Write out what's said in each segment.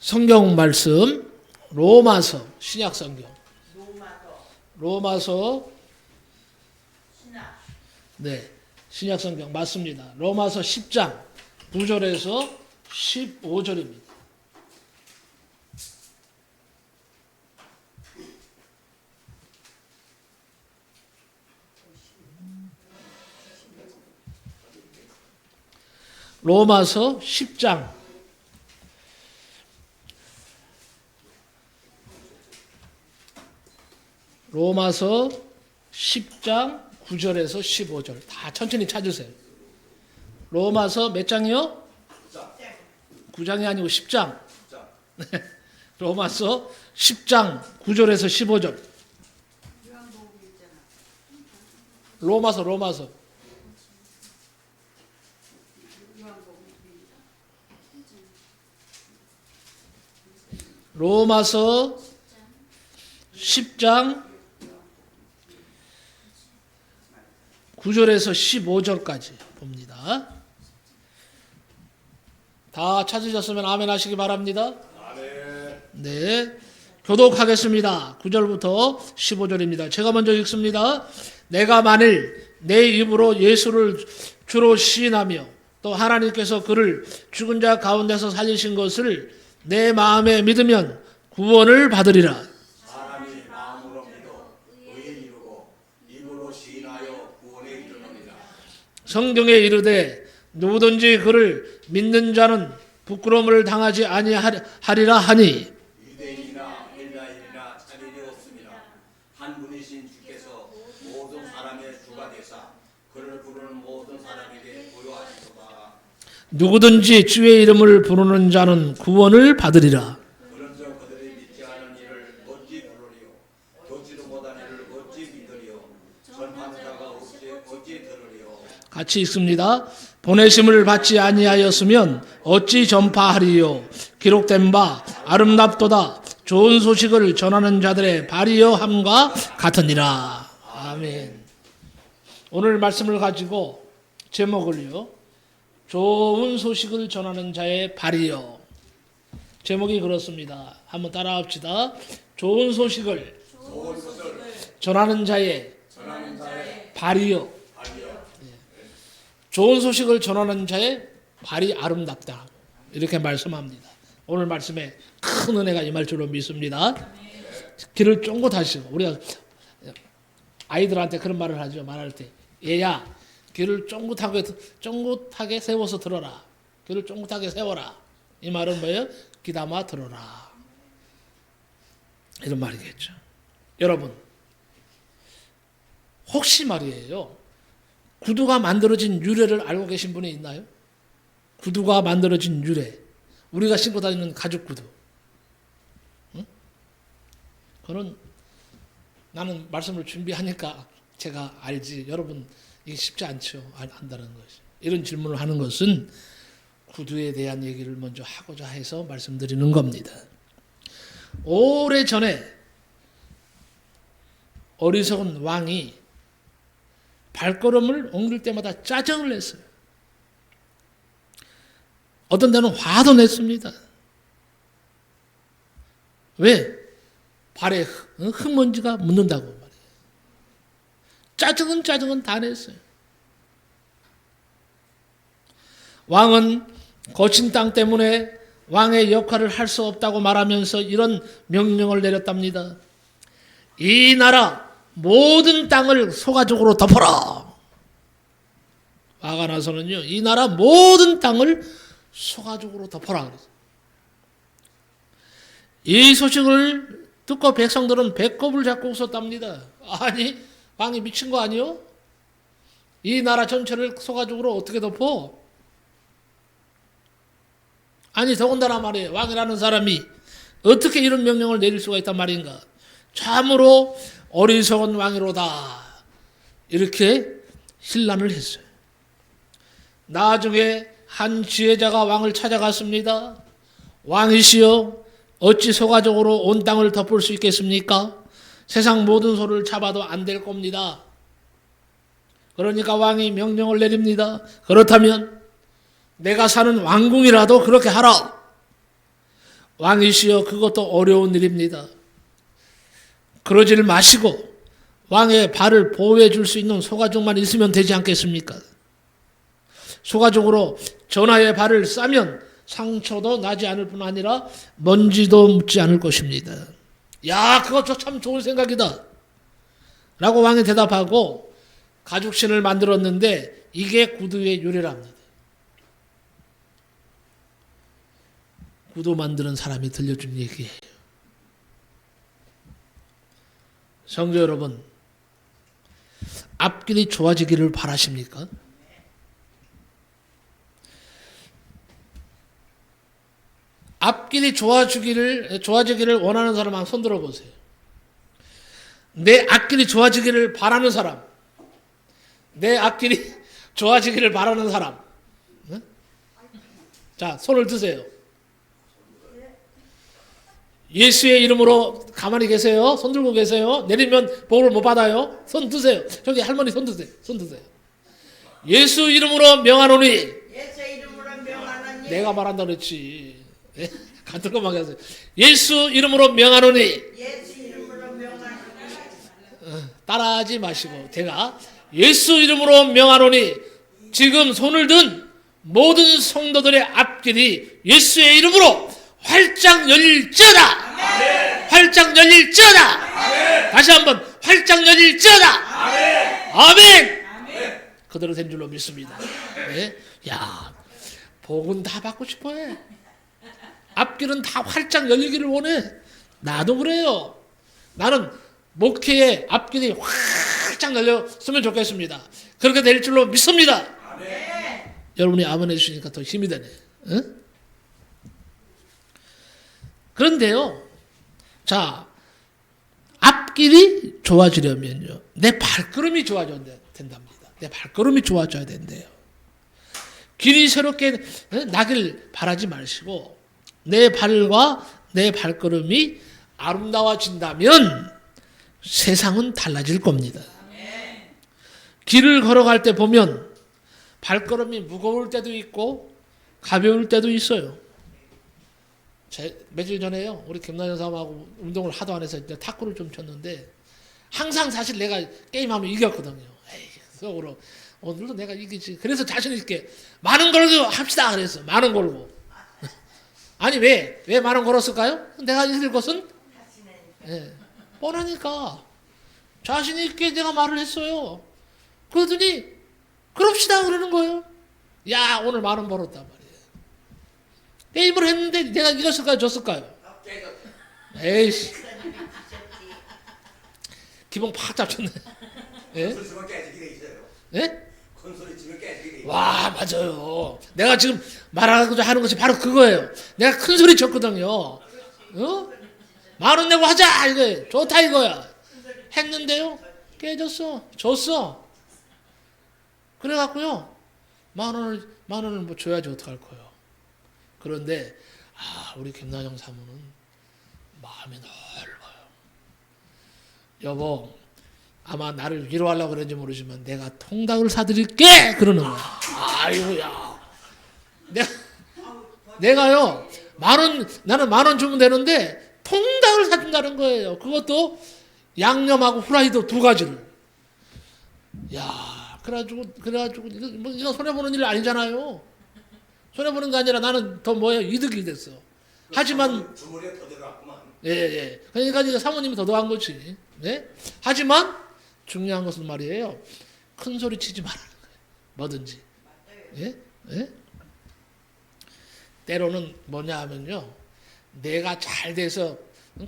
성경 말씀 로마서 신약 성경 로마서 네 신약 성경 맞습니다. 로마서 10장 9절에서 15절입니다. 로마서 10장 로마서 10장 9절에서 15절 다 천천히 찾으세요. 로마서 몇 장이요? 9장이 아니고 10장. 로마서 10장 9절에서 15절. 로마서 로마서 10장 9절에서 15절까지 봅니다. 다 찾으셨으면 아멘 하시기 바랍니다. 아멘. 네, 교독하겠습니다. 9절부터 15절입니다. 제가 먼저 읽습니다. 내가 만일 내 입으로 예수를 주로 시인하며 또 하나님께서 그를 죽은 자 가운데서 살리신 것을 내 마음에 믿으면 구원을 받으리라. 사람이 마음으로 믿어 의에 이르고 입으로 시인하여 구원에 이르느니라. 성경에 이르되 누구든지 그를 믿는 자는 부끄러움을 당하지 아니하리라 하니 유대인이나 헬라인이나 차별이 없습니다. 한 분이신 주께서 모든 사람의 주가 되사 그를 부르는 모든 사람에게 보여하시도다. 누구든지 주의 이름을 부르는 자는 구원을 받으리라. 그런즉 그들이 믿지 않은 이를 어찌 부르리요? 듣지도 못한 이를 어찌 믿으리요? 전파하는 자가 어찌 들으리요? 같이 읽습니다. 보내심을 받지 아니하였으면 어찌 전파하리요? 기록된 바 아름답도다 좋은 소식을 전하는 자들의 발이여 함과 같으니라. 아멘. 오늘 말씀을 가지고 제목을요, 좋은 소식을 전하는 자의 발이여. 제목이 그렇습니다. 한번 따라합시다. 좋은 소식을 전하는 자의 발이여. 좋은 소식을 전하는 자의 발이 아름답다. 이렇게 말씀합니다. 오늘 말씀에 큰 은혜가 임할 줄로 믿습니다. 귀를 쫑긋 하시고, 우리가 아이들한테 그런 말을 하죠. 말할 때, 얘야 귀를 쫑긋하게 세워서 들어라. 귀를 쫑긋하게 세워라. 이 말은 뭐예요? 귀담아 들어라. 이런 말이겠죠. 여러분, 혹시 말이에요, 구두가 만들어진 유래를 알고 계신 분이 있나요? 구두가 만들어진 유래. 우리가 신고 다니는 가죽 구두. 응? 그거는 나는 말씀을 준비하니까 제가 알지. 여러분, 이게 쉽지 않죠. 안다는 것이. 이런 질문을 하는 것은 구두에 대한 얘기를 먼저 하고자 해서 말씀드리는 겁니다. 오래전에 어리석은 왕이 발걸음을 옮길 때마다 짜증을 냈어요. 어떤 데는 화도 냈습니다. 왜? 발에 흙먼지가 묻는다고 말이에요. 짜증은 다 냈어요. 왕은 거친 땅 때문에 왕의 역할을 할 수 없다고 말하면서 이런 명령을 내렸답니다. 이 나라 모든 땅을 소가죽으로 덮어라. 화가 나서는요, 이 나라 모든 땅을 소가죽으로 덮어라. 이 소식을 듣고 백성들은 배꼽을 잡고 웃었답니다. 아니, 왕이 미친 거 아니요? 이 나라 전체를 소가죽으로 어떻게 덮어? 아니, 더군다나 말이에요, 왕이라는 사람이 어떻게 이런 명령을 내릴 수가 있단 말인가? 참으로 어리석은 왕이로다. 이렇게 신란을 했어요. 나중에 한 지혜자가 왕을 찾아갔습니다. 왕이시여, 어찌 소가죽으로 온 땅을 덮을 수 있겠습니까? 세상 모든 소를 잡아도 안 될 겁니다. 그러니까 왕이 명령을 내립니다. 그렇다면 내가 사는 왕궁이라도 그렇게 하라. 왕이시여 그것도 어려운 일입니다. 그러지를 마시고 왕의 발을 보호해 줄 수 있는 소가죽만 있으면 되지 않겠습니까? 소가죽으로 전하의 발을 싸면 상처도 나지 않을 뿐 아니라 먼지도 묻지 않을 것입니다. 야, 그것도 참 좋은 생각이다 라고 왕이 대답하고 가죽신을 만들었는데 이게 구두의 유래랍니다. 구두 만드는 사람이 들려준 얘기예요. 성도 여러분, 앞길이 좋아지기를 바라십니까? 앞길이 좋아지기를 원하는 사람 한번 손 들어보세요. 내 앞길이 좋아지기를 바라는 사람, 내 앞길이 좋아지기를 바라는 사람, 네? 자, 손을 드세요. 예수의 이름으로 가만히 계세요. 손 들고 계세요. 내리면 복을 못 받아요. 손 드세요. 저기 할머니 손 드세요. 손 드세요. 예수 이름으로 명하노니. 예수 이름으로 명하노니. 내가 말한다 그랬지. 네? 같은 것만 하세요. 예수 이름으로 명하노니. 예수 이름으로 명하노니. 따라하지 마시고 제가 예수 이름으로 명하노니 지금 손을 든 모든 성도들의 앞길이 예수의 이름으로 활짝 열릴지어다. 아멘. 활짝 열릴지어다. 아멘. 다시 한번 활짝 열릴지어다. 아멘. 아멘. 아멘. 그대로 된 줄로 믿습니다. 네? 야, 복은 다 받고 싶어해. 앞길은 다 활짝 열리기를 원해. 나도 그래요. 나는 목회의 앞길이 활짝 열렸으면 좋겠습니다. 그렇게 될 줄로 믿습니다. 아멘. 여러분이 아멘 해주시니까 더 힘이 되네. 응? 그런데요, 자, 앞길이 좋아지려면요, 내 발걸음이 좋아져야 된답니다. 내 발걸음이 좋아져야 된대요. 길이 새롭게 나길 바라지 마시고, 내 발과 내 발걸음이 아름다워진다면 세상은 달라질 겁니다. 길을 걸어갈 때 보면 발걸음이 무거울 때도 있고, 가벼울 때도 있어요. 며칠 전에요, 우리 김나연 사람하고 운동을 하도 안 해서 이제 탁구를 좀 쳤는데 항상 사실 내가 게임하면 이겼거든요. 에이, 속으로 오늘도 내가 이기지. 그래서 자신 있게 많은 걸고 합시다 그랬어. 많은 걸고. 아니 왜 많은 걸었을까요? 내가 이길 것은 뻔하니까 자신 있게 내가 말을 했어요. 그러더니 그럽시다 그러는 거예요. 야, 오늘 만원 벌었단 말이에요. 게임을 했는데 내가 이겼을까요? 졌을까요? 에이씨. 기분 팍 잡혔네. 예? 큰 소리 치면 깨지게 돼 있어요. 예? 큰 소리 치면 깨지게 돼 있어요. 와, 맞아요. 내가 지금 말하고자 하는 것이 바로 그거예요. 내가 큰 소리 쳤거든요. 어? 만원 내고 하자! 이거 좋다 이거야. 했는데요. 깨졌어. 졌어. 그래갖고요. 만 원을 뭐 줘야지 어떡할 거예요. 그런데 우리 김나영 사모는 마음이 넓어요. 여보, 아마 나를 위로하려고 그런지 모르지만 내가 통닭을 사드릴게 그러는 거야. 아이고야. 내가요 나는 10,000원 주면 되는데 통닭을 사준다는 거예요. 그것도 양념하고 후라이드 2가지를. 야, 그래가지고 이거 손해보는 일 아니잖아요. 손해보는 게 아니라 나는 더 이득이 됐어. 하지만 주머니에 더 들어갔구만. 예. 그러니까 이제 사모님이 더 더한 거지. 예? 하지만 중요한 것은 말이에요. 큰 소리 치지 말라는 거예요. 뭐든지. 예? 때로는 뭐냐 하면요. 내가 잘 돼서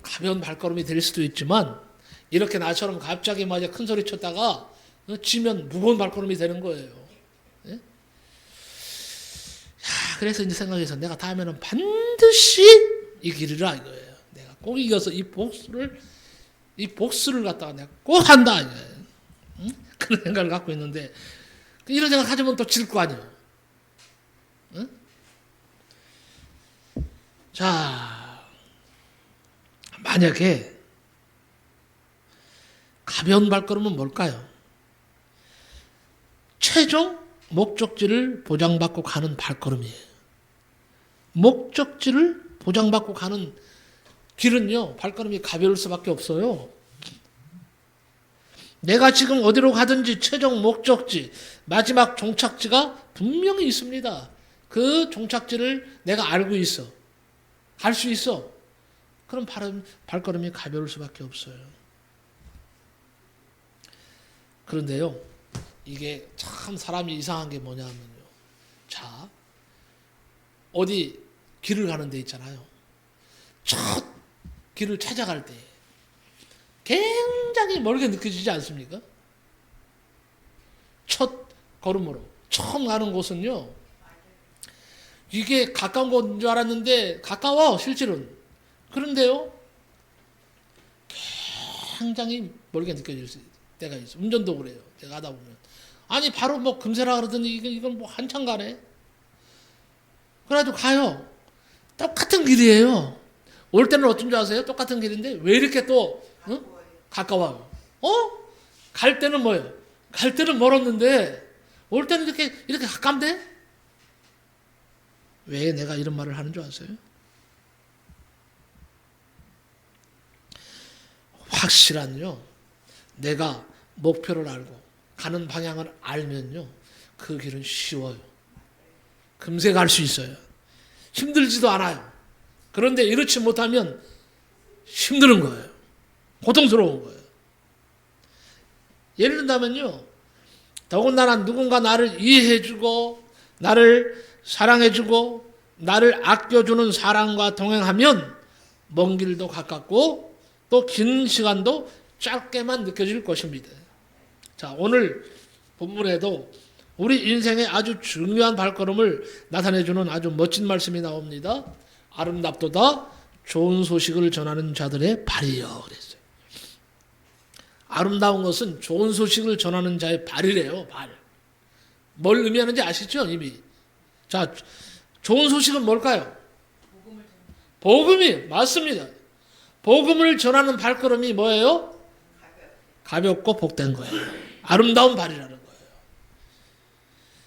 가벼운 발걸음이 될 수도 있지만 이렇게 나처럼 갑자기 큰 소리 쳤다가 지면 무거운 발걸음이 되는 거예요. 예? 그래서 이제 생각해서 내가 다음에는 반드시 이기리라 이거예요. 내가 꼭 이겨서 이 복수를 갖다가 내가 꼭 한다 이거예요. 응? 그런 생각을 갖고 있는데 이런 생각 하지만 또 질 거 아니에요. 응? 자, 만약에 가벼운 발걸음은 뭘까요? 최종 목적지를 보장받고 가는 발걸음이에요. 목적지를 보장받고 가는 길은요, 발걸음이 가벼울 수밖에 없어요. 내가 지금 어디로 가든지 최종 목적지, 마지막 종착지가 분명히 있습니다. 그 종착지를 내가 알고 있어. 갈 수 있어. 그럼 발걸음이 가벼울 수밖에 없어요. 그런데요, 이게 참 사람이 이상한 게 뭐냐면요. 자, 어디 길을 가는 데 있잖아요. 첫 길을 찾아갈 때 굉장히 멀게 느껴지지 않습니까? 첫 걸음으로 처음 가는 곳은요, 이게 가까운 곳인 줄 알았는데 가까워 실제로는. 그런데요, 굉장히 멀게 느껴질 때가 있어요. 운전도 그래요. 제가 하다 보면 아니 바로 뭐 금세라 그러더니 이건 뭐 한참 가네. 그래가지고 가요. 똑같은 길이에요. 올 때는 어떤 줄 아세요? 똑같은 길인데 왜 이렇게 또 가까워요? 갈 때는 뭐예요? 갈 때는 멀었는데 올 때는 이렇게 가깝네? 왜 내가 이런 말을 하는 줄 아세요? 확실한요, 내가 목표를 알고 가는 방향을 알면요, 그 길은 쉬워요. 금세 갈 수 있어요. 힘들지도 않아요. 그런데 이렇지 못하면 힘든 거예요. 고통스러운 거예요. 예를 든다면요, 더군다나 누군가 나를 이해해주고 나를 사랑해주고 나를 아껴주는 사람과 동행하면 먼 길도 가깝고 또 긴 시간도 짧게만 느껴질 것입니다. 자, 오늘 본문에도 우리 인생의 아주 중요한 발걸음을 나타내주는 아주 멋진 말씀이 나옵니다. 아름답도다 좋은 소식을 전하는 자들의 발이여 그랬어요. 아름다운 것은 좋은 소식을 전하는 자의 발이래요. 발. 뭘 의미하는지 아시죠? 이미. 자, 좋은 소식은 뭘까요? 복음이 맞습니다. 복음을 전하는 발걸음이 뭐예요? 가볍고 복된 거예요. 아름다운 발이라는 거예요.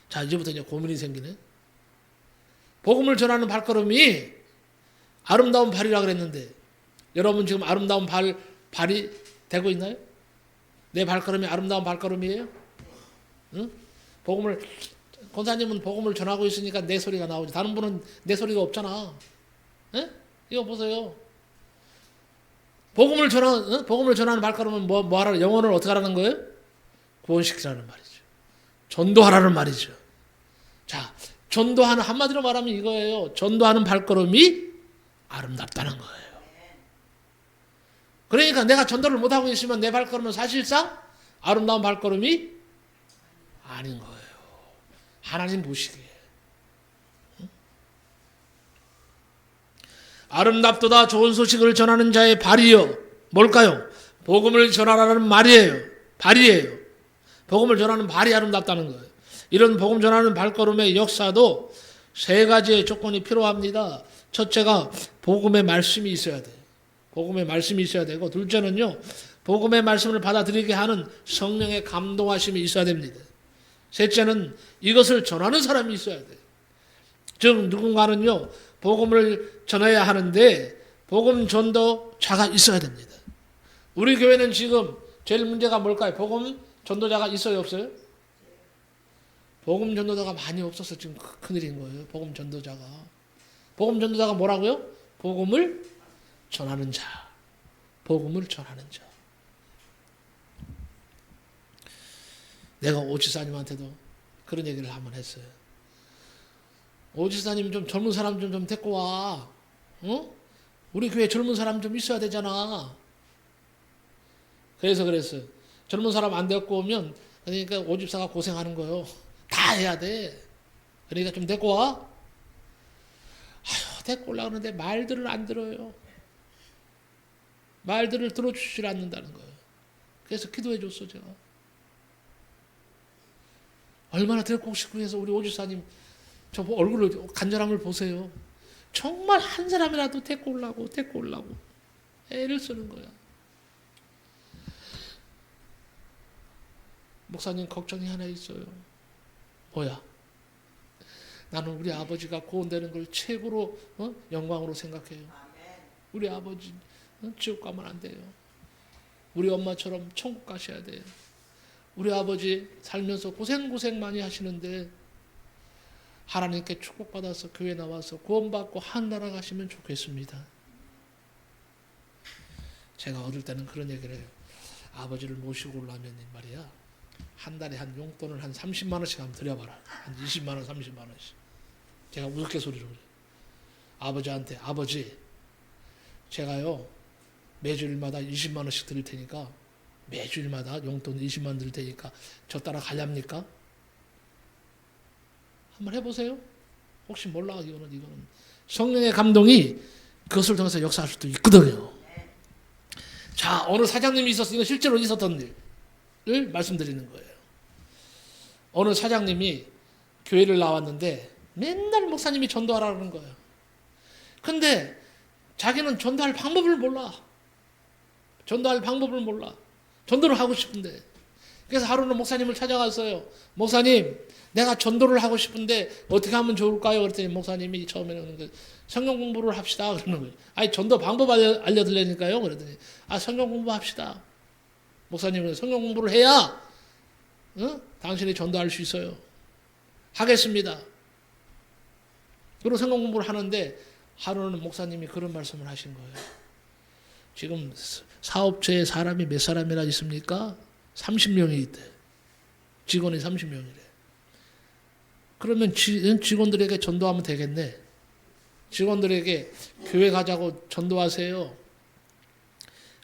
자, 이제부터 이제 고민이 생기네. 복음을 전하는 발걸음이 아름다운 발이라 그랬는데 여러분 지금 아름다운 발이 되고 있나요? 내 발걸음이 아름다운 발걸음이에요? 응? 권사님은 복음을 전하고 있으니까 내 소리가 나오지. 다른 분은 내 소리가 없잖아. 에? 이거 보세요. 복음을 전하는 발걸음은 뭐 하라? 영혼을 어떻게 하라는 거예요? 구원시키라는 말이죠. 전도하라는 말이죠. 자, 전도하는, 한마디로 말하면 이거예요. 전도하는 발걸음이 아름답다는 거예요. 그러니까 내가 전도를 못하고 있으면 내 발걸음은 사실상 아름다운 발걸음이 아닌 거예요. 하나님 보시기에. 아름답도다 좋은 소식을 전하는 자의 발이요. 뭘까요? 복음을 전하라는 말이에요. 발이에요. 복음을 전하는 발이 아름답다는 거예요. 이런 복음 전하는 발걸음의 역사도 세 가지의 조건이 필요합니다. 첫째가 복음의 말씀이 있어야 돼요. 복음의 말씀이 있어야 되고, 둘째는요, 복음의 말씀을 받아들이게 하는 성령의 감동하심이 있어야 됩니다. 셋째는 이것을 전하는 사람이 있어야 돼요. 즉 누군가는요, 복음을 전해야 하는데 복음 전도자가 있어야 됩니다. 우리 교회는 지금 제일 문제가 뭘까요? 복음 전도자가 있어요, 없어요? 복음 전도자가 많이 없어서 지금 큰일인 거예요. 복음 전도자가. 복음 전도자가 뭐라고요? 복음을 전하는 자. 복음을 전하는 자. 내가 오지사님한테도 그런 얘기를 한번 했어요. 오지사님 좀 젊은 사람 좀 데리고 와. 우리 교회 젊은 사람 좀 있어야 되잖아. 그랬어요. 젊은 사람 안 데리고 오면 그러니까 오집사가 고생하는 거예요. 다 해야 돼. 그러니까 좀 데리고 와. 아휴, 데리고 오려고 하는데 말들을 안 들어요. 말들을 들어주질 않는다는 거예요. 그래서 기도해 줬어, 제가. 얼마나 데리고 싶고 해서 우리 오집사님 저 얼굴을, 간절함을 보세요. 정말 한 사람이라도 데리고 오려고 애를 쓰는 거야. 목사님 걱정이 하나 있어요. 뭐야? 나는 우리 아버지가 구원되는 걸 최고로 영광으로 생각해요. 우리 아버지 지옥 가면 안 돼요. 우리 엄마처럼 천국 가셔야 돼요. 우리 아버지 살면서 고생 많이 하시는데 하나님께 축복받아서 교회 나와서 구원받고 하늘나라 가시면 좋겠습니다. 제가 어릴 때는 그런 얘기를 해요. 아버지를 모시고 오려면 말이야, 한 달에 한 용돈을 한 30만 원씩 한번 드려봐라. 한 20만 원, 30만 원씩. 제가 우스갯소리로 그래요. 아버지한테, 아버지, 제가요 매주일마다 20만 원씩 드릴 테니까, 매주일마다 용돈 20만 원 드릴 테니까 저 따라 가렵니까? 한번 해보세요. 혹시 몰라. 이거는 성령의 감동이 그것을 통해서 역사할 수도 있거든요. 자, 오늘 사장님이 있었어. 이거 실제로 있었던 일을 말씀드리는 거예요. 어느 사장님이 교회를 나왔는데 맨날 목사님이 전도하라는 거예요. 근데 자기는 전도할 방법을 몰라. 전도를 하고 싶은데. 그래서 하루는 목사님을 찾아갔어요. 목사님, 내가 전도를 하고 싶은데 어떻게 하면 좋을까요? 그랬더니 목사님이 처음에는 성경 공부를 합시다 그러는 거예요. 아니, 전도 방법 알려드리니까요. 그랬더니 성경 공부합시다. 목사님은 성경 공부를 해야 당신이 전도할 수 있어요. 하겠습니다. 그리고 성경 공부를 하는데 하루는 목사님이 그런 말씀을 하신 거예요. 지금 사업체에 사람이 몇 사람이나 있습니까? 30명이 있대. 직원이 30명이래. 그러면 직원들에게 전도하면 되겠네. 직원들에게 교회 가자고 전도하세요.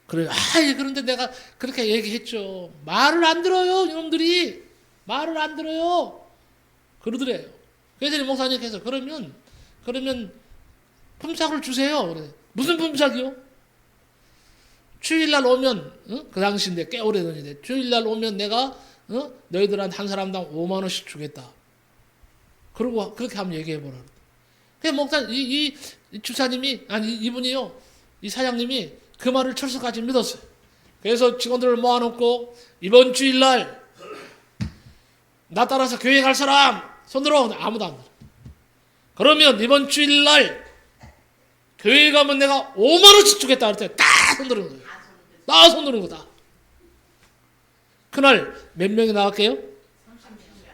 그래, 그런데 내가 그렇게 얘기했죠. 말을 안 들어요, 이놈들이. 말을 안 들어요. 그러더래요. 그랬더니 목사님께서 그러면 품삯을 주세요. 그래. 무슨 품삯이요? 주일날 오면, 그 당시인데 꽤 오래전인데, 주일날 오면 내가 너희들한테 한 사람당 5만 원씩 주겠다. 그러고 그렇게 한번 얘기해보라. 그래서 목사, 이 주사님이, 이분이요, 이 사장님이 그 말을 철수까지 믿었어요. 그래서 직원들을 모아놓고 이번 주일날 나 따라서 교회 갈 사람 손들어. 아무도 안 들어. 그러면 이번 주일날 교회 가면 내가 5만 원씩 주겠다. 그랬더니 딱 손드는 거예요. 나 손드는 거다. 그날 몇 명이 나왔게요?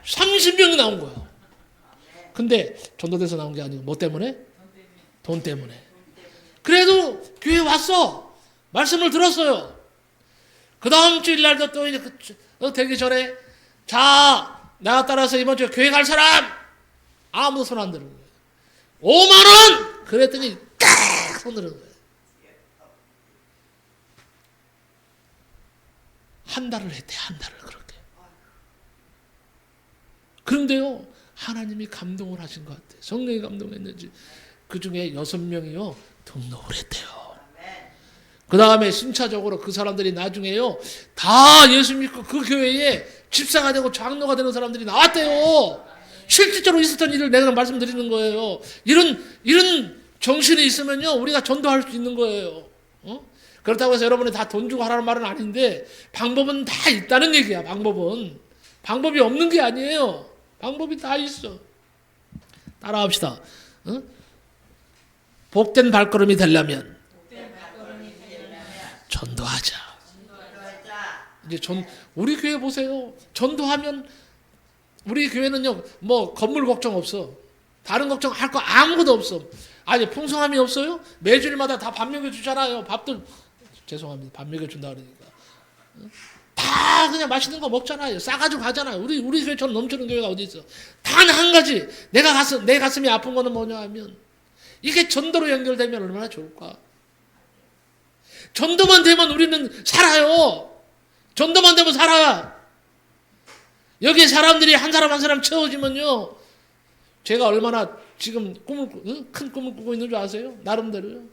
30명이 나온 거야. 근데 전도돼서 나온 게 아니고 뭐 때문에? 돈 때문에. 그래도 교회 왔어. 말씀을 들었어요. 그 다음 주일날도 또 이제 되기 전에 자, 나 따라서 이번 주에 교회 갈 사람 아무도 손 안 드는 거예요. 5만 원! 그랬더니 딱 손 드는 거예요. 한 달을 했대. 한 달을 그렇게. 그런데요, 하나님이 감동을 하신 것 같아요. 성령이 감동했는지 그 중에 6명이요 등록을 했대요. 그 다음에 순차적으로 그 사람들이 나중에요 다 예수 믿고 그 교회에 집사가 되고 장로가 되는 사람들이 나왔대요. 실질적으로 있었던 일을 내가 말씀드리는 거예요. 이런 정신이 있으면요 우리가 전도할 수 있는 거예요. 그렇다고 해서 여러분이 다 돈 주고 하라는 말은 아닌데 방법은 다 있다는 얘기야. 방법이 없는 게 아니에요. 방법이 다 있어. 따라합시다. 복된 발걸음이 되려면 전도하자. 이제 우리 교회 보세요. 전도하면 우리 교회는요 뭐 건물 걱정 없어. 다른 걱정 할 거 아무것도 없어. 아니 풍성함이 없어요? 매주일마다 다 밥 먹여주잖아요. 밥들 죄송합니다. 밥 먹여준다 그러니까 다 그냥 맛있는 거 먹잖아요. 싸가지고 가잖아요. 우리 교회처럼 넘치는 교회가 어디 있어? 단 한 가지 내 가슴이 아픈 거는 뭐냐 하면 이게 전도로 연결되면 얼마나 좋을까? 전도만 되면 우리는 살아요. 전도만 되면 살아. 여기 사람들이 한 사람 한 사람 채워지면요. 제가 얼마나 지금 큰 꿈을 꾸고 있는 줄 아세요? 나름대로요.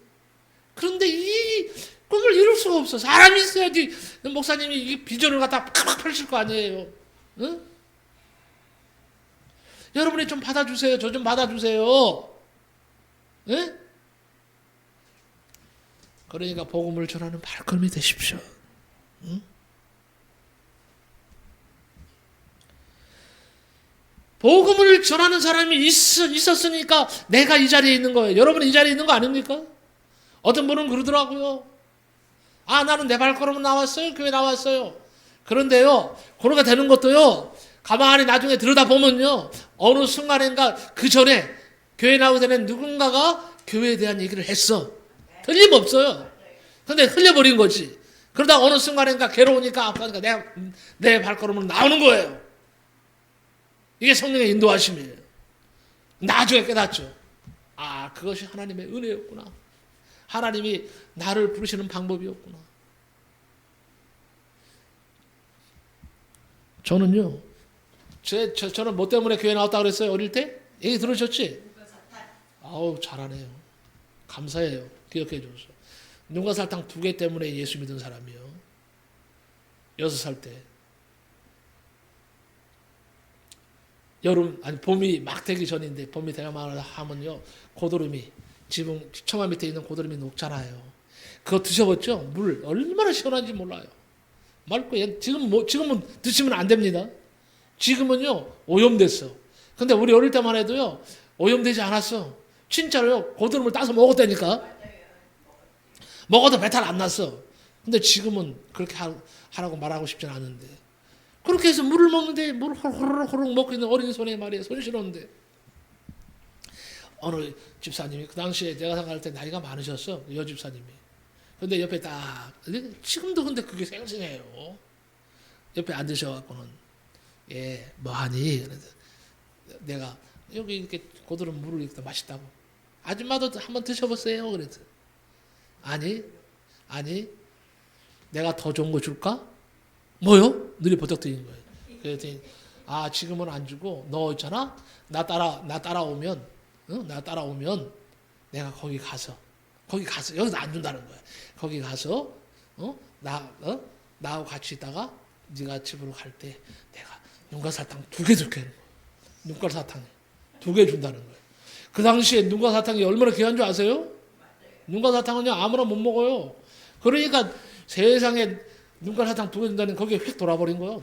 그런데 이 꿈을 이룰 수가 없어. 사람이 있어야지 목사님이 이 비전을 갖다 팍팍 펼칠 거 아니에요. 응? 여러분이 좀 받아주세요. 저 좀 받아주세요. 응? 그러니까 복음을 전하는 발걸음이 되십시오. 응? 복음을 전하는 사람이 있었으니까 내가 이 자리에 있는 거예요. 여러분이 이 자리에 있는 거 아닙니까? 어떤 분은 그러더라고요. 아, 나는 내 발걸음은 나왔어요. 교회 나왔어요. 그런데요, 그렇게 되는 것도요, 가만히 나중에 들여다보면요, 어느 순간인가 그 전에 교회 나오게 되는 누군가가 교회에 대한 얘기를 했어. 틀림없어요. 근데 흘려버린 거지. 그러다 어느 순간인가 괴로우니까 아프니까 내 발걸음으로 나오는 거예요. 이게 성령의 인도하심이에요. 나중에 깨닫죠. 아, 그것이 하나님의 은혜였구나. 하나님이 나를 부르시는 방법이었구나. 저는요, 저는 뭐 때문에 교회 나왔다고 그랬어요? 어릴 때? 얘기 들으셨지? 아우, 잘하네요. 감사해요. 기억해 줘서. 눈과 사탕 2개 때문에 예수 믿은 사람이요. 6살 때. 봄이 막 되기 전인데, 봄이 되야만 하면요, 고드름이, 지붕, 처마 밑에 있는 고드름이 녹잖아요. 그거 드셔봤죠? 물, 얼마나 시원한지 몰라요. 맑고, 지금은 드시면 안 됩니다. 지금은요, 오염됐어. 근데 우리 어릴 때만 해도요, 오염되지 않았어. 진짜로요, 고드름을 따서 먹었다니까. 먹어도 배탈 안 났어. 근데 지금은 그렇게 하라고 말하고 싶진 않은데. 그렇게 해서 물을 먹는데, 물 호로록 먹고 있는 어린 손에 말이에요. 손실었는데. 어느 집사님이, 그 당시에 내가 생각할 때 나이가 많으셨어. 여집사님이. 근데 옆에 딱, 지금도 근데 그게 생생해요. 옆에 앉으셔갖고는, 예, 뭐하니? 그래서 내가, 여기 이렇게 고드름 물을 이렇게 맛있다고. 아줌마도 한번 드셔보세요. 그래서. 아니, 내가 더 좋은 거 줄까? 뭐요? 눈이 버쩍 뜨는 거예요. 그랬더니, 아, 지금은 안 주고, 너 있잖아? 나 따라오면, 내가 거기 가서, 여기서 안 준다는 거야. 거기 가서, 나하고 같이 있다가, 네가 집으로 갈 때, 내가 눈과 사탕 2개 줄게. 눈과 사탕 2개 준다는 거예요. 그 당시에 눈과 사탕이 얼마나 귀한 줄 아세요? 눈과 사탕은요, 아무나 못 먹어요. 그러니까 세상에 눈과 사탕 2개 준다는 거기에 휙 돌아버린 거예요.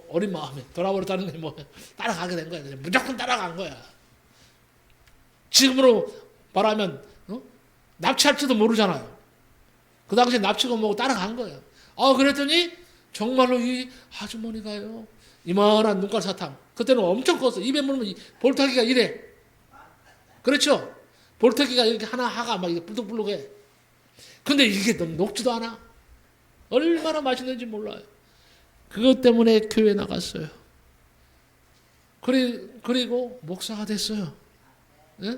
어린 마음에 돌아버렸다는 게 뭐, 따라가게 된 거야. 그냥 무조건 따라간 거야. 지금으로 말하면, 납치할지도 모르잖아요. 그 당시에 납치고 뭐고 따라간 거예요. 그랬더니, 정말로 이 아주머니가요, 이만한 눈깔 사탕. 그때는 엄청 컸어. 입에 물면 볼터기가 이래. 그렇죠? 볼터기가 이렇게 하나가 막 이렇게 불룩불룩해. 근데 이게 녹지도 않아. 얼마나 맛있는지 몰라요. 그것 때문에 교회 나갔어요. 그리고 목사가 됐어요. 네?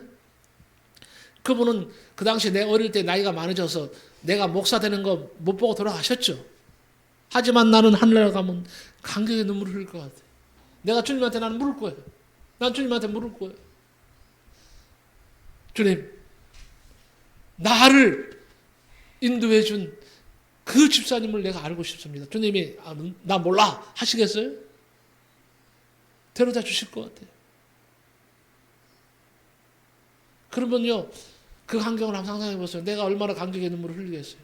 그분은 그 당시에 내 어릴 때 나이가 많아져서 내가 목사 되는 거 못 보고 돌아가셨죠. 하지만 나는 하늘나라 가면 감격의 눈물을 흘릴 것 같아. 내가 주님한테 나는 물을 거예요. 난 주님한테 물을 거예요. 주님, 나를 인도해 준 그 집사님을 내가 알고 싶습니다. 주님이 나 몰라 하시겠어요? 데려다 주실 것 같아요. 그러면요, 그 환경을 한번 상상해 보세요. 내가 얼마나 감격의 눈물을 흘리겠어요.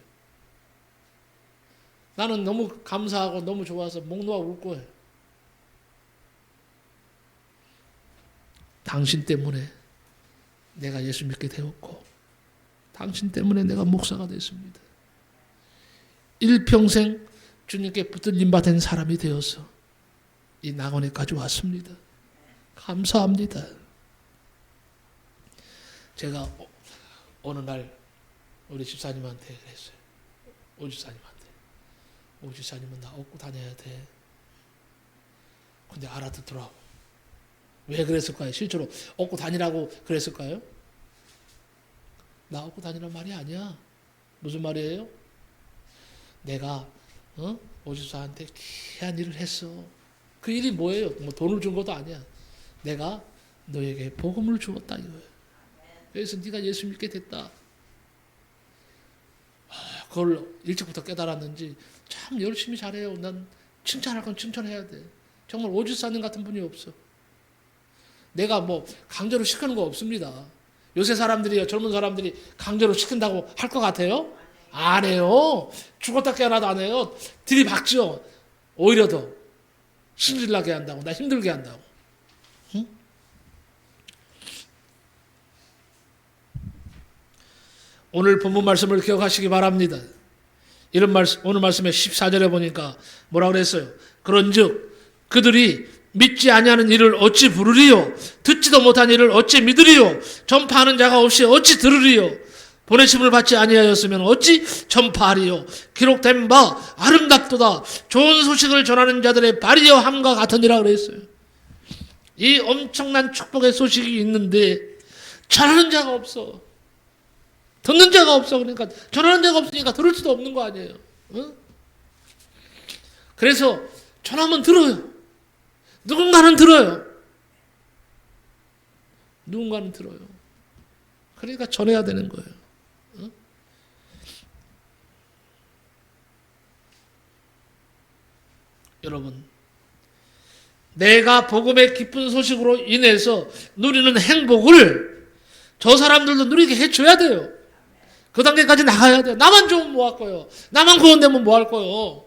나는 너무 감사하고 너무 좋아서 목 놓아 울 거예요. 당신 때문에 내가 예수 믿게 되었고, 당신 때문에 내가 목사가 됐습니다. 일평생 주님께 붙들림 받은 사람이 되어서 이 낙원에까지 왔습니다. 감사합니다. 제가 어느 날 우리 집사님한테 그랬어요. 오 집사님은 나 업고 다녀야 돼. 근데 알아듣더라고. 왜 그랬을까요? 실제로 업고 다니라고 그랬을까요? 나 업고 다니란 말이 아니야. 무슨 말이에요? 내가 오 집사한테 귀한 일을 했어. 그 일이 뭐예요? 뭐 돈을 준 것도 아니야. 내가 너에게 복음을 주었다 이거예요. 그래서 네가 예수 믿게 됐다. 그걸 일찍부터 깨달았는지 참 열심히 잘해요. 난 칭찬할 건 칭찬해야 돼. 정말 오 집사님 같은 분이 없어. 내가 뭐 강제로 시키는 거 없습니다. 요새 사람들이요, 젊은 사람들이 강제로 시킨다고 할 것 같아요? 안 해요. 죽었다 깨어나도 안 해요. 들이박죠. 오히려 더 신질나게 한다고, 나 힘들게 한다고. 응? 오늘 본문 말씀을 기억하시기 바랍니다. 이런 말씀, 오늘 말씀에 14절에 보니까 뭐라 그랬어요? 그런즉 그들이 믿지 아니하는 일을 어찌 부르리요? 듣지도 못한 일을 어찌 믿으리요? 전파하는 자가 없이 어찌 들으리요? 보내심을 받지 아니하였으면 어찌 전파하리요? 기록된 바 아름답도다. 좋은 소식을 전하는 자들의 발이여 함과 같으니라 그랬어요. 이 엄청난 축복의 소식이 있는데 전하는 자가 없어. 듣는 자가 없어. 그러니까 전하는 자가 없으니까 들을 수도 없는 거 아니에요. 어? 그래서 전하면 들어요. 누군가는 들어요. 누군가는 들어요. 그러니까 전해야 되는 거예요. 어? 여러분, 내가 복음의 기쁜 소식으로 인해서 누리는 행복을 저 사람들도 누리게 해줘야 돼요. 그 단계까지 나가야 돼요. 나만 좋으면 뭐 할 거예요? 나만 구원되면 뭐 할 거예요?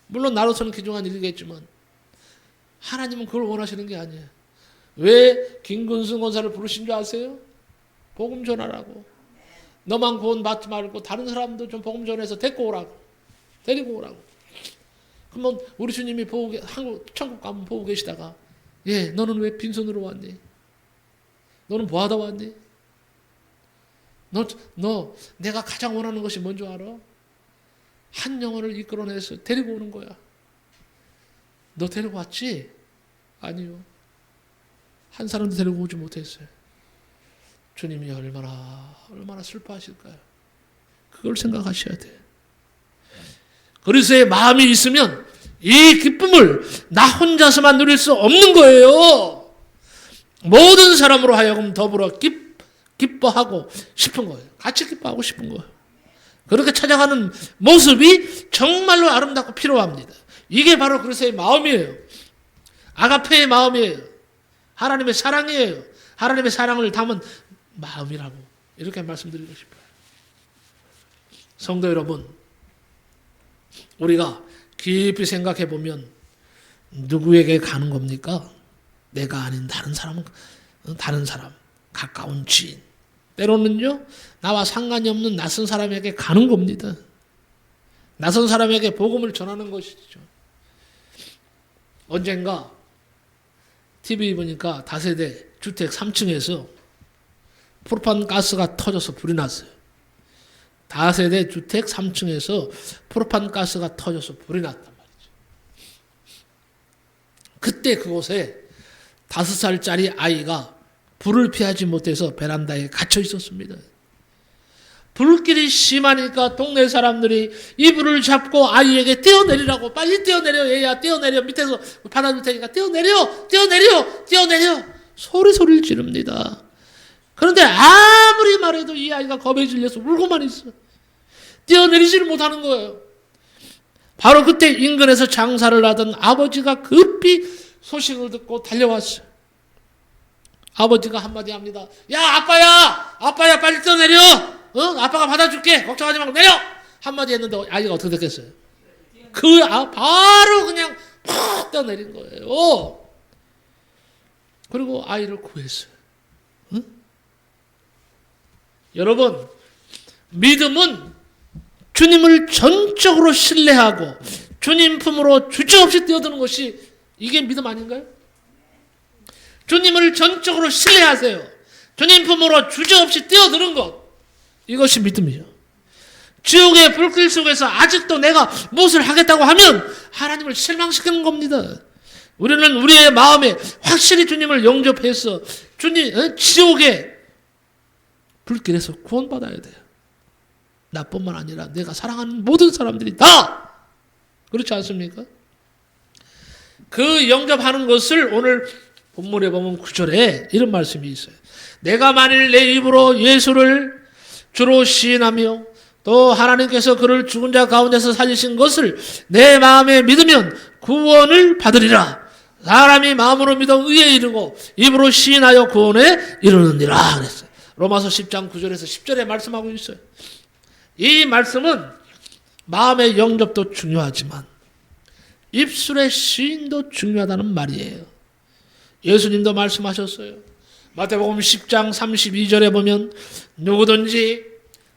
물론 나로서는 귀중한 일이겠지만 하나님은 그걸 원하시는 게 아니에요. 왜 김근승 권사를 부르신 줄 아세요? 복음 전하라고. 너만 구원 받지 말고 다른 사람도 좀 복음 전해서 데리고 오라고. 데리고 오라고. 그러면 우리 주님이 한국 천국 가면 보고 계시다가 예, 너는 왜 빈손으로 왔니? 너는 뭐 하다 왔니? 너 내가 가장 원하는 것이 뭔지 알아? 한 영혼을 이끌어내서 데리고 오는 거야. 너 데리고 왔지? 아니요. 한 사람도 데리고 오지 못했어요. 주님이 얼마나 슬퍼하실까요? 그걸 생각하셔야 돼요. 그리스도의 마음이 있으면 이 기쁨을 나 혼자서만 누릴 수 없는 거예요. 모든 사람으로 하여금 더불어 기뻐하고 싶은 거예요. 같이 기뻐하고 싶은 거예요. 그렇게 찾아가는 모습이 정말로 아름답고 필요합니다. 이게 바로 그리스도의 마음이에요. 아가페의 마음이에요. 하나님의 사랑이에요. 하나님의 사랑을 담은 마음이라고 이렇게 말씀드리고 싶어요. 성도 여러분, 우리가 깊이 생각해 보면 누구에게 가는 겁니까? 내가 아닌 다른 사람, 가까운 지인, 때로는요 나와 상관이 없는 낯선 사람에게 가는 겁니다. 낯선 사람에게 복음을 전하는 것이죠. 언젠가 TV 보니까 다세대 주택 3층에서 프로판 가스가 터져서 불이 났어요. 다세대 주택 3층에서 프로판 가스가 터져서 불이 났단 말이죠. 그때 그곳에 5살짜리 아이가 불을 피하지 못해서 베란다에 갇혀 있었습니다. 불길이 심하니까 동네 사람들이 이 불을 잡고 아이에게 뛰어내리라고, 빨리 뛰어내려, 얘야 뛰어내려, 밑에서 받아줄 테니까 뛰어내려 소리를 지릅니다. 그런데 아무리 말해도 이 아이가 겁에 질려서 울고만 있어. 뛰어내리지를 못하는 거예요. 바로 그때 인근에서 장사를 하던 아버지가 급히 소식을 듣고 달려왔어요. 아버지가 한마디 합니다. 야, 아빠야 빨리 뛰어내려. 아빠가 받아줄게. 걱정하지 말고 내려. 한마디 했는데 아이가 어떻게 됐겠어요? 바로 그냥 팍 뛰어내린 거예요. 그리고 아이를 구했어요. 응? 여러분, 믿음은 주님을 전적으로 신뢰하고 주님 품으로 주저없이 뛰어드는 것이 이게 믿음 아닌가요? 주님을 전적으로 신뢰하세요. 주님 품으로 주저없이 뛰어드는 것, 이것이 믿음이죠. 지옥의 불길 속에서 아직도 내가 무엇을 하겠다고 하면 하나님을 실망시키는 겁니다. 우리는 우리의 마음에 확실히 주님을 영접해서 지옥의 불길에서 구원받아야 돼요. 나뿐만 아니라 내가 사랑하는 모든 사람들이 다 그렇지 않습니까? 그 영접하는 것을 오늘 본문에 보면 9절에 이런 말씀이 있어요. 내가 만일 내 입으로 예수를 주로 시인하며 또 하나님께서 그를 죽은 자 가운데서 살리신 것을 내 마음에 믿으면 구원을 받으리라. 사람이 마음으로 믿어 의에 이르고 입으로 시인하여 구원에 이르느니라 그랬어요. 로마서 10장 9절에서 10절에 말씀하고 있어요. 이 말씀은 마음의 영접도 중요하지만 입술의 시인도 중요하다는 말이에요. 예수님도 말씀하셨어요. 마태복음 10장 32절에 보면 누구든지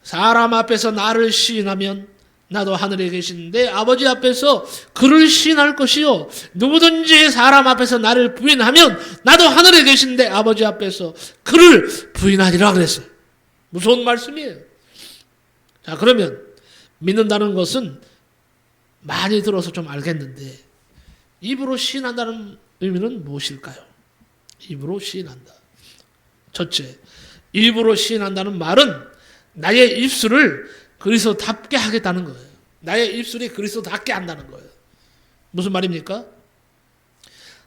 사람 앞에서 나를 시인하면 나도 하늘에 계신 내 아버지 앞에서 그를 시인할 것이요 누구든지 사람 앞에서 나를 부인하면 나도 하늘에 계신 내 아버지 앞에서 그를 부인하리라 그랬어요. 무서운 말씀이에요. 자, 그러면 믿는다는 것은 많이 들어서 좀 알겠는데 입으로 시인한다는 의미는 무엇일까요? 입으로 시인한다. 첫째, 입으로 시인한다는 말은 나의 입술을 그리스도답게 하겠다는 거예요. 나의 입술이 그리스도답게 한다는 거예요. 무슨 말입니까?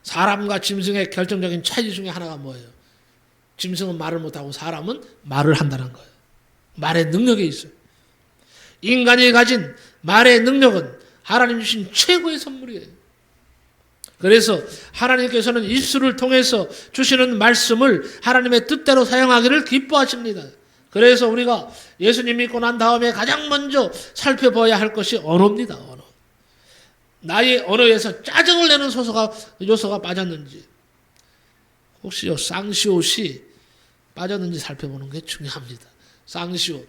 사람과 짐승의 결정적인 차이 중에 하나가 뭐예요? 짐승은 말을 못하고 사람은 말을 한다는 거예요. 말의 능력이 있어요. 인간이 가진 말의 능력은 하나님 주신 최고의 선물이에요. 그래서 하나님께서는 입술을 통해서 주시는 말씀을 하나님의 뜻대로 사용하기를 기뻐하십니다. 그래서 우리가 예수님 믿고 난 다음에 가장 먼저 살펴봐야 할 것이 언어입니다. 언어. 나의 언어에서 짜증을 내는 요소가 빠졌는지, 혹시요 쌍시옷이 빠졌는지 살펴보는 게 중요합니다. 쌍시옷.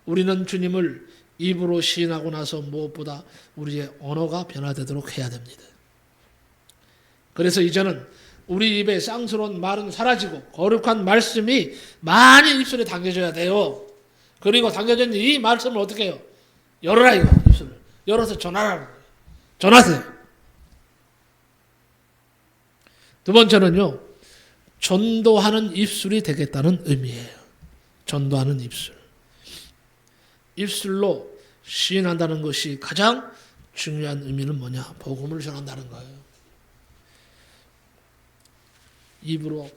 우리는 주님을 입으로 시인하고 나서 무엇보다 우리의 언어가 변화되도록 해야 됩니다. 그래서 이제는 우리 입에 쌍스러운 말은 사라지고 거룩한 말씀이 많이 입술에 담겨져야 돼요. 그리고 담겨진 이 말씀을 어떻게 해요? 열어라 이거 입술을. 열어서 전하라는 거예요. 전하세요. 두 번째는요. 전도하는 입술이 되겠다는 의미예요. 전도하는 입술. 입술로 시인한다는 것이 가장 중요한 의미는 뭐냐? 복음을 전한다는 거예요. 입으로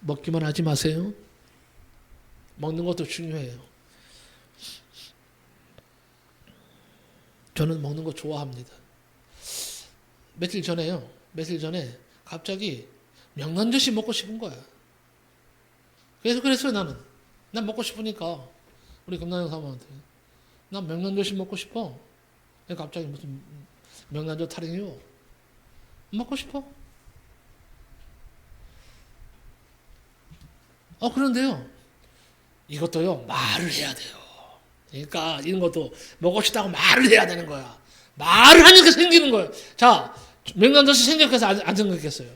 먹기만 하지 마세요. 먹는 것도 중요해요. 저는 먹는 거 좋아합니다. 며칠 전에 갑자기 명란젓이 먹고 싶은 거야. 그래서 나는 먹고 싶으니까 우리 금남형 사모한테 난 명란젓이 먹고 싶어. 갑자기 무슨 명란젓 타령이요. 먹고 싶어. 그런데요. 이것도요. 말을 해야 돼요. 그러니까 이런 것도 먹고 싶다고 말을 해야 되는 거야. 말을 하니까 생기는 거예요. 자, 명란젓이 생겼겠어요? 안 생겼겠어요?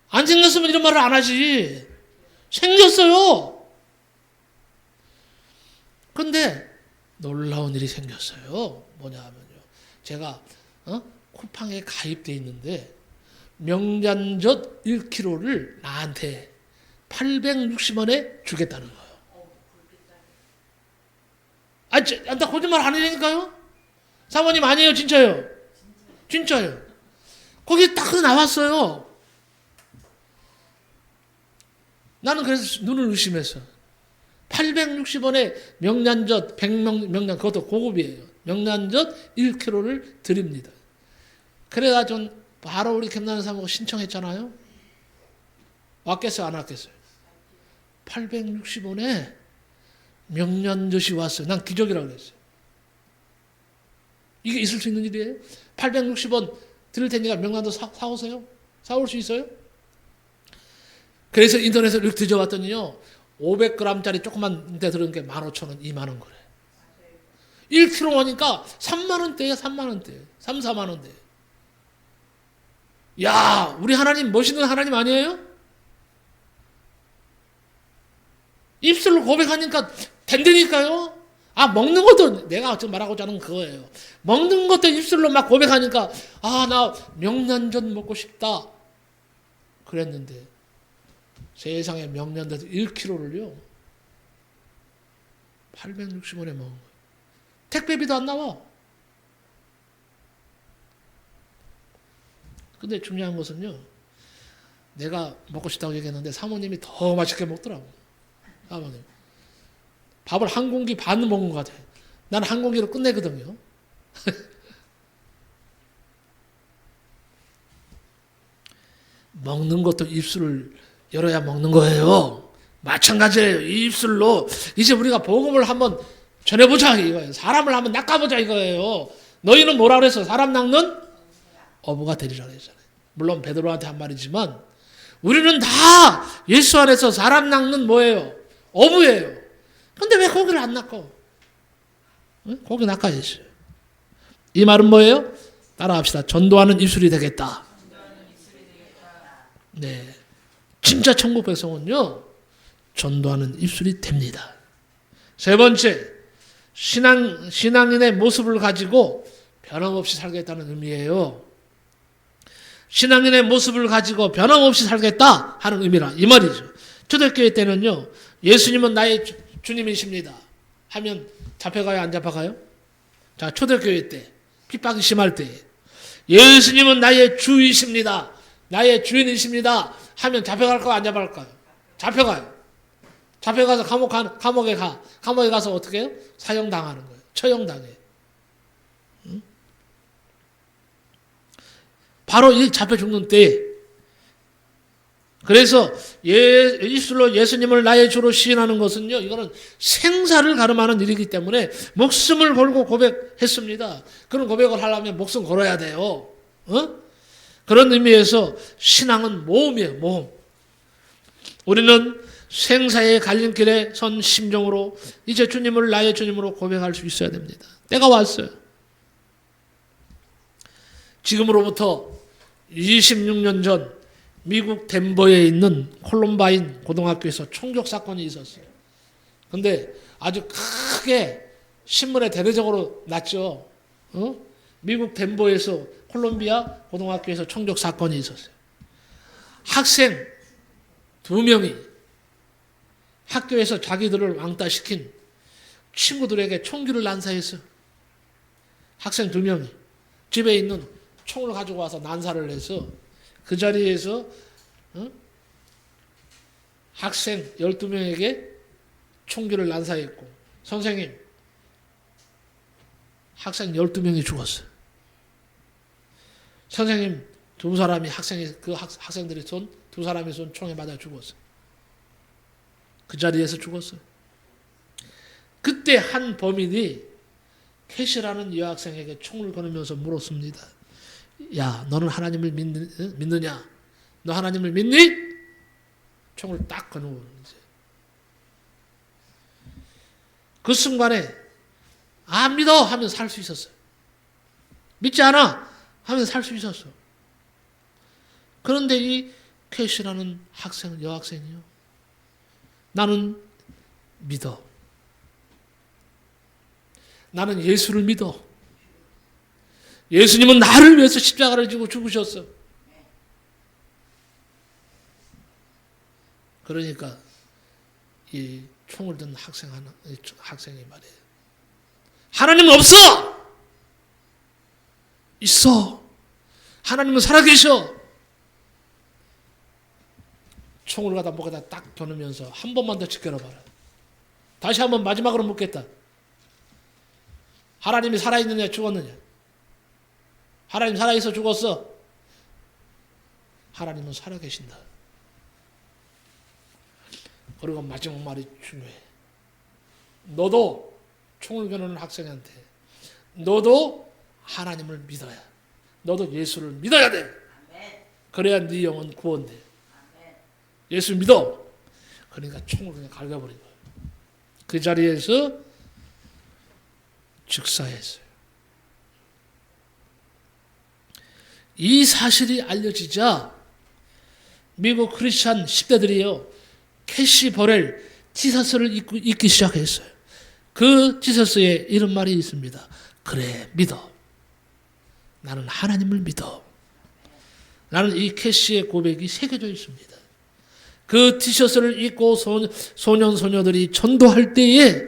안 생겼으면 이런 말을 안 하지. 생겼어요. 근데 놀라운 일이 생겼어요. 뭐냐 하면요. 제가 쿠팡에 가입돼 있는데 명란젓 1kg를 나한테 860원에 주겠다는 거예요. 나 거짓말 안 하니까요. 사모님 아니에요, 진짜요. 진짜요. 거기 딱 나왔어요. 나는 그래서 눈을 의심했어. 860원에 명란젓 100명, 그것도 고급이에요. 명란젓 1kg를 드립니다. 그래가지고 바로 우리 김나는 사모가 신청했잖아요. 왔겠어요, 안 왔겠어요? 860원에 명란젓이 왔어요. 난 기적이라고 그랬어요. 이게 있을 수 있는 일이에요? 860원 드릴 테니까 명란젓 사오세요? 사올 수 있어요? 그래서 인터넷을 이렇게 뒤져봤더니요. 500g짜리 조그만 데 들은 게 15,000원, 2만원 그래. 1kg 오니까 3만원대예요, 3만원대. 3, 4만원대. 야, 우리 하나님 멋있는 하나님 아니에요? 입술로 고백하니까 된다니까요. 먹는 것도 내가 지금 말하고자 하는 그거예요. 먹는 것도 입술로 막 고백하니까 나 명란젓 먹고 싶다. 그랬는데 세상에 명란젓 1kg를요. 860원에 먹은 거예요. 택배비도 안 나와. 근데 중요한 것은요. 내가 먹고 싶다고 얘기했는데 사모님이 더 맛있게 먹더라고요. 사모님. 밥을 한 공기 반 먹은 것 같아요. 나는 한 공기로 끝내거든요. 먹는 것도 입술을 열어야 먹는 거예요. 마찬가지예요. 이 입술로 이제 우리가 복음을 한번 전해보자 이거예요. 사람을 한번 낚아보자 이거예요. 너희는 뭐라 그랬어? 사람 낚는 어부가 되리라 그랬잖아요. 물론 베드로한테 한 말이지만 우리는 다 예수 안에서 사람 낚는 뭐예요? 어부예요. 근데 왜 고기를 안 낚고? 응? 고기 낚아야지. 이 말은 뭐예요? 따라합시다. 전도하는 입술이 되겠다. 네. 진짜 천국 백성은요, 전도하는 입술이 됩니다. 세 번째, 신앙인의 모습을 가지고 변함없이 살겠다는 의미예요. 신앙인의 모습을 가지고 변함없이 살겠다 하는 의미라 이 말이죠. 초대교회 때는요, 예수님은 나의 주님이십니다 하면 잡혀가요, 안 잡혀가요? 자, 초대교회 때 핍박이 심할 때 예수님은 나의 주이십니다, 나의 주인이십니다 하면 잡혀갈까요, 안 잡혀갈까요? 잡혀가요. 잡혀가서 감옥에 가서 어떻게 해요? 사형당하는 거예요. 처형당해. 응? 바로 이 잡혀 죽는 때에. 그래서 입술로 예수님을 나의 주로 시인하는 것은요, 이거는 생사를 가름하는 일이기 때문에 목숨을 걸고 고백했습니다. 그런 고백을 하려면 목숨 걸어야 돼요. 그런 의미에서 신앙은 모험이에요, 모험. 우리는 생사의 갈림길에 선 심정으로 이제 주님을 나의 주님으로 고백할 수 있어야 됩니다. 때가 왔어요. 지금으로부터 26년 전 미국 덴버에 있는 콜럼바인 고등학교에서 총격 사건이 있었어요. 근데 아주 크게 신문에 대대적으로 났죠. 미국 덴버에서 콜롬비아 고등학교에서 총격 사건이 있었어요. 학생 2명이 학교에서 자기들을 왕따시킨 친구들에게 총기를 난사했어요. 학생 2명이 집에 있는 총을 가지고 와서 난사를 해서 그 자리에서 학생 12명에게 총기를 난사했고, 선생님, 학생 12명이 죽었어요. 선생님 그 학생들이 두 사람이 쏜 총에 맞아 죽었어요. 그 자리에서 죽었어요. 그때 한 범인이 캐시라는 여학생에게 총을 거누면서 물었습니다. 야, 너는 하나님을 믿느냐? 너 하나님을 믿니? 총을 딱 거누고 이제. 그 순간에 안 믿어 하면 살 수 있었어요. 믿지 않아 하면 살 수 있었어. 그런데 이 캐시라는 여학생이요, 나는 믿어. 나는 예수를 믿어. 예수님은 나를 위해서 십자가를 지고 죽으셨어. 그러니까 이 총을 든 학생이 말이에요. 하나님은 없어! 있어. 하나님은 살아계셔. 총을 갖다 목에다 딱 겨누면서 한 번만 더 지켜봐라. 다시 한번 마지막으로 묻겠다. 하나님이 살아있느냐 죽었느냐? 하나님 살아있어 죽었어? 하나님은 살아계신다. 그리고 마지막 말이 중요해. 너도 총을 겨누는 학생한테 너도 하나님을 믿어야, 너도 예수를 믿어야 돼. 그래야 네 영혼 구원돼. 예수 믿어. 그러니까 총을 그냥 갈겨버린 거예요. 그 자리에서 즉사했어요. 이 사실이 알려지자 미국 크리스찬 10대들이요, 캐시 버렐 지사서를 읽기 시작했어요. 그 지사서에 이런 말이 있습니다. 그래, 믿어. 나는 하나님을 믿어. 나는 이 캐시의 고백이 새겨져 있습니다. 그 티셔츠를 입고 소년 소녀들이 전도할 때에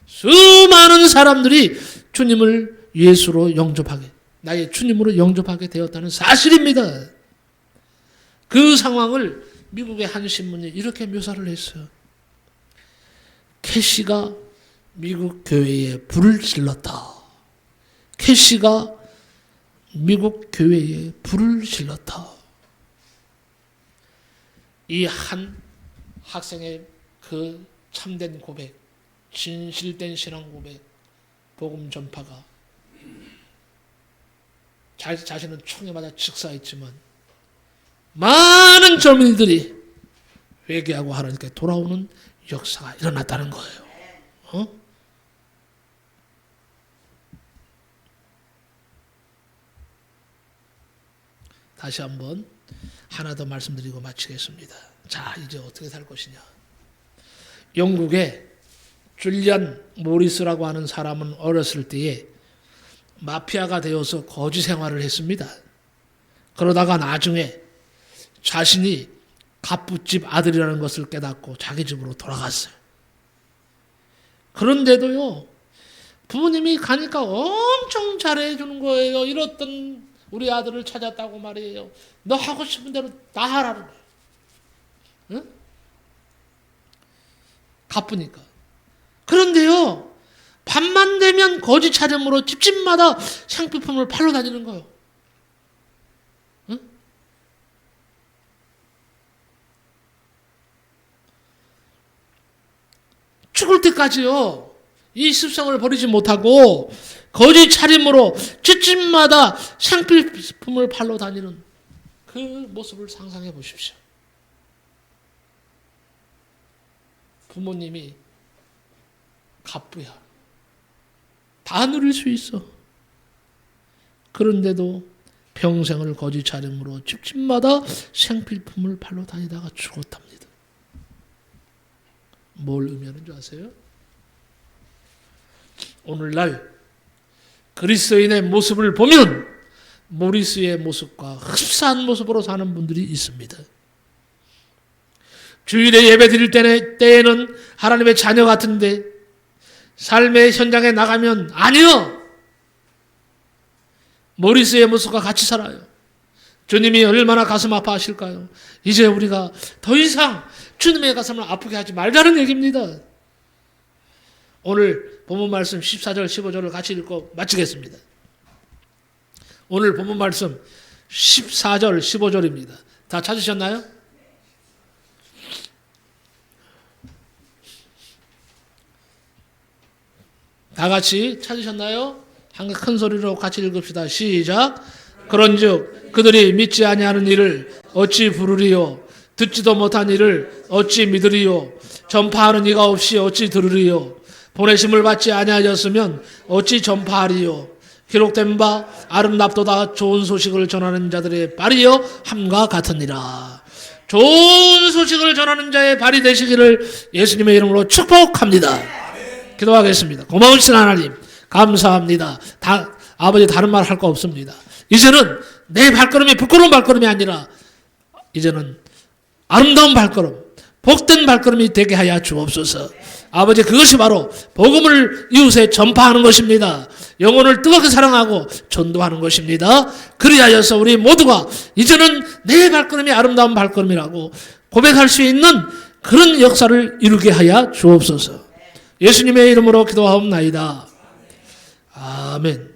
수많은 사람들이 주님을 예수로 영접하게, 나의 주님으로 영접하게 되었다는 사실입니다. 그 상황을 미국의 한 신문이 이렇게 묘사를 했어요. 캐시가 미국 교회에 불을 질렀다. 캐시가 미국 교회에 불을 질렀다. 이 한 학생의 그 참된 고백, 진실된 신앙 고백, 복음 전파가 자신은 총에 맞아 즉사했지만 많은 젊은이들이 회개하고 하나님께 돌아오는 역사가 일어났다는 거예요. 다시 한번 하나 더 말씀드리고 마치겠습니다. 자, 이제 어떻게 살 것이냐. 영국의 줄리안 모리스라고 하는 사람은 어렸을 때에 마피아가 되어서 거지 생활을 했습니다. 그러다가 나중에 자신이 갑부집 아들이라는 것을 깨닫고 자기 집으로 돌아갔어요. 그런데도요, 부모님이 가니까 엄청 잘해주는 거예요. 이렇던 우리 아들을 찾았다고 말이에요. 너 하고 싶은 대로 다 하라는 거예요. 응? 갑부니까. 그런데요, 밤만 되면 거지 차림으로 집집마다 향필품을 팔러 다니는 거예요. 응? 죽을 때까지요, 이 습성을 버리지 못하고 거지 차림으로 집집마다 향필품을 팔러 다니는 그 모습을 상상해 보십시오. 부모님이 갑부야. 다 누릴 수 있어. 그런데도 평생을 거지 차림으로 집집마다 생필품을 팔러 다니다가 죽었답니다. 뭘 의미하는 줄 아세요? 오늘날 그리스도인의 모습을 보면 모리스의 모습과 흡사한 모습으로 사는 분들이 있습니다. 주일에 예배 드릴 때에는 하나님의 자녀 같은데 삶의 현장에 나가면 아니요, 모리스의 모습과 같이 살아요. 주님이 얼마나 가슴 아파하실까요? 이제 우리가 더 이상 주님의 가슴을 아프게 하지 말자는 얘기입니다. 오늘 본문 말씀 14절 15절을 같이 읽고 마치겠습니다. 오늘 본문 말씀 14절 15절입니다. 다 찾으셨나요? 다 같이 찾으셨나요? 한번 큰 소리로 같이 읽읍시다. 시작. 그런즉 그들이 믿지 아니하는 일을 어찌 부르리요? 듣지도 못한 일을 어찌 믿으리요? 전파하는 이가 없이 어찌 들으리요? 보내심을 받지 아니하였으면 어찌 전파하리요? 기록된 바 아름답도다 좋은 소식을 전하는 자들의 발이여 함과 같으니라. 좋은 소식을 전하는 자의 발이 되시기를 예수님의 이름으로 축복합니다. 기도하겠습니다. 고마우신 하나님 감사합니다. 아버지 다른 말 할 거 없습니다. 이제는 내 발걸음이 부끄러운 발걸음이 아니라 이제는 아름다운 발걸음, 복된 발걸음이 되게 하여 주옵소서. 아버지 그것이 바로 복음을 이웃에 전파하는 것입니다. 영혼을 뜨겁게 사랑하고 전도하는 것입니다. 그리하여서 우리 모두가 이제는 내 발걸음이 아름다운 발걸음이라고 고백할 수 있는 그런 역사를 이루게 하여 주옵소서. 예수님의 이름으로 기도하옵나이다. 아멘.